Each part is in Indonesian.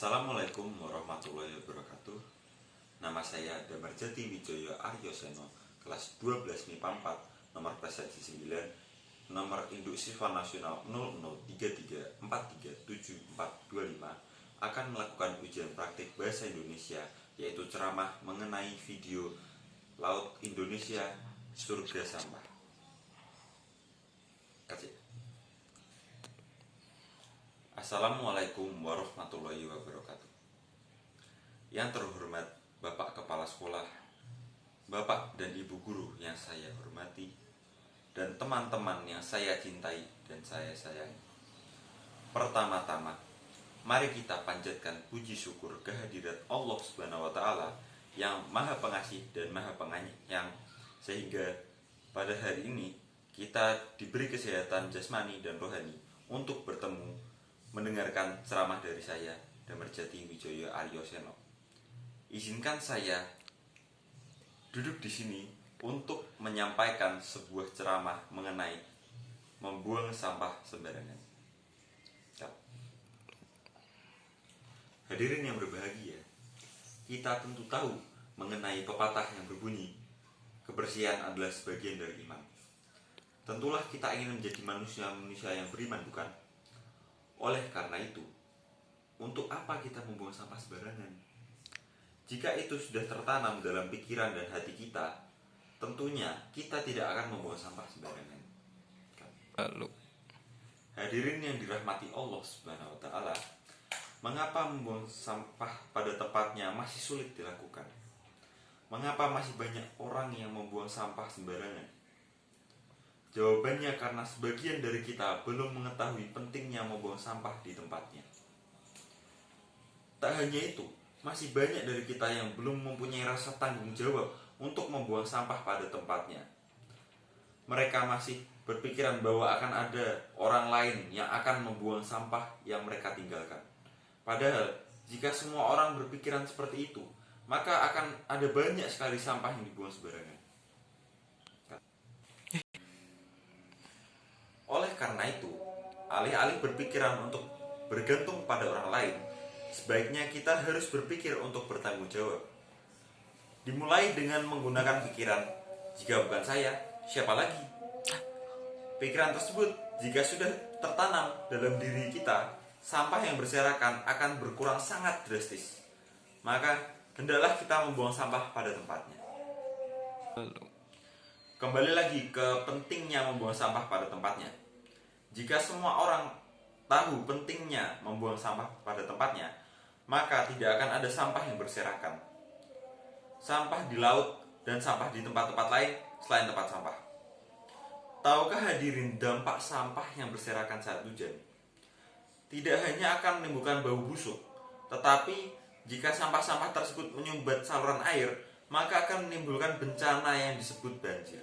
Assalamualaikum warahmatullahi wabarakatuh. Nama saya Damarjati Wijoyo Aryoseno, kelas 12 MIPA 4, nomor presensi 9, nomor induk siswa nasional 0033437425, akan melakukan ujian praktik bahasa Indonesia, yaitu ceramah mengenai video Laut Indonesia Surga Sampah. Assalamualaikum warahmatullahi wabarakatuh. Yang terhormat Bapak Kepala Sekolah, Bapak dan Ibu Guru yang saya hormati, dan teman-teman yang saya cintai dan saya sayangi. Pertama-tama, mari kita panjatkan puji syukur kehadirat Allah Subhanahu wa Ta'ala yang Maha Pengasih dan Maha Penyayang, sehingga pada hari ini kita diberi kesehatan jasmani dan rohani untuk bertemu mendengarkan ceramah dari saya, Damarjati Wijoyo Aryoseno. Izinkan saya duduk di sini untuk menyampaikan sebuah ceramah mengenai membuang sampah sembarangan. Hadirin yang berbahagia, kita tentu tahu mengenai pepatah yang berbunyi, kebersihan adalah sebagian dari iman. Tentulah kita ingin menjadi manusia yang beriman, bukan? Oleh karena itu, untuk apa kita membuang sampah sembarangan? Jika itu sudah tertanam dalam pikiran dan hati kita, tentunya kita tidak akan membuang sampah sembarangan. Hadirin yang dirahmati Allah Subhanahu wa Ta'ala, mengapa membuang sampah pada tempatnya masih sulit dilakukan? Mengapa masih banyak orang yang membuang sampah sembarangan? Jawabannya karena sebagian dari kita belum mengetahui pentingnya membuang sampah di tempatnya. Tak hanya itu, masih banyak dari kita yang belum mempunyai rasa tanggung jawab untuk membuang sampah pada tempatnya. Mereka masih berpikiran bahwa akan ada orang lain yang akan membuang sampah yang mereka tinggalkan. Padahal, jika semua orang berpikiran seperti itu, maka akan ada banyak sekali sampah yang dibuang sembarangan. Oleh karena itu, alih-alih berpikiran untuk bergantung pada orang lain, sebaiknya kita harus berpikir untuk bertanggung jawab. Dimulai dengan menggunakan pikiran, jika bukan saya, siapa lagi? Pikiran tersebut, jika sudah tertanam dalam diri kita, sampah yang berserakan akan berkurang sangat drastis. Maka, hendaklah kita membuang sampah pada tempatnya. Kembali lagi ke pentingnya membuang sampah pada tempatnya. Jika semua orang tahu pentingnya membuang sampah pada tempatnya, maka tidak akan ada sampah yang berserakan. Sampah di laut dan sampah di tempat-tempat lain selain tempat sampah. Tahukah hadirin dampak sampah yang berserakan saat hujan? Tidak hanya akan menimbulkan bau busuk, tetapi jika sampah-sampah tersebut menyumbat saluran air, maka akan menimbulkan bencana yang disebut banjir.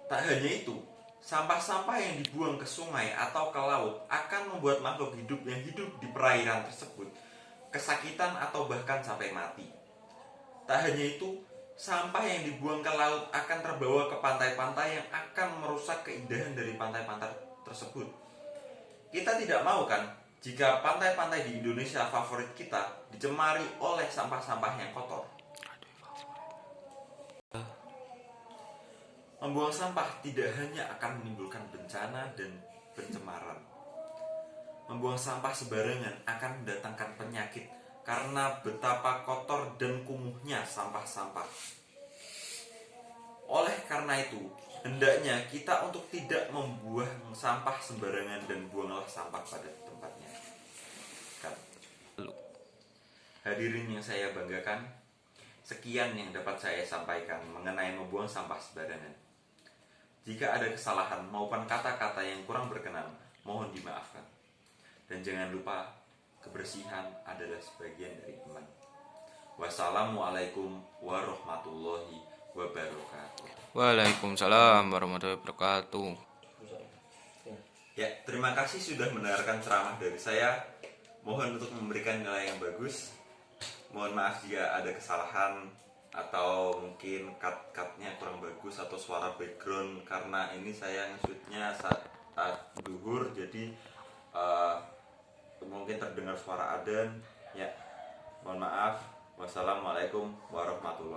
Tak hanya itu, sampah-sampah yang dibuang ke sungai atau ke laut akan membuat makhluk hidup yang hidup di perairan tersebut kesakitan atau bahkan sampai mati. Tak hanya itu, sampah yang dibuang ke laut akan terbawa ke pantai-pantai yang akan merusak keindahan dari pantai-pantai tersebut. Kita tidak mau kan jika pantai-pantai di Indonesia favorit kita dicemari oleh sampah-sampah yang kotor. Membuang sampah tidak hanya akan menimbulkan bencana dan pencemaran. Membuang sampah sembarangan akan mendatangkan penyakit karena betapa kotor dan kumuhnya sampah-sampah. Oleh karena itu, hendaknya kita untuk tidak membuang sampah sembarangan dan buanglah sampah pada tempatnya. Hadirin yang saya banggakan, sekian yang dapat saya sampaikan mengenai membuang sampah sembarangan. Jika ada kesalahan maupun kata-kata yang kurang berkenan, mohon dimaafkan. Dan jangan lupa, kebersihan adalah sebagian dari iman. Wassalamualaikum warahmatullahi wabarakatuh. Waalaikumsalam warahmatullahi wabarakatuh. Ya, terima kasih sudah mendengarkan ceramah dari saya. Mohon untuk memberikan nilai yang bagus. Mohon maaf jika ada kesalahan atau mungkin cut-cutnya kurang bagus atau suara background, karena ini saya nge-shootnya saat duhur, jadi mungkin terdengar suara adzan. Ya, mohon maaf. Wassalamualaikum warahmatullahi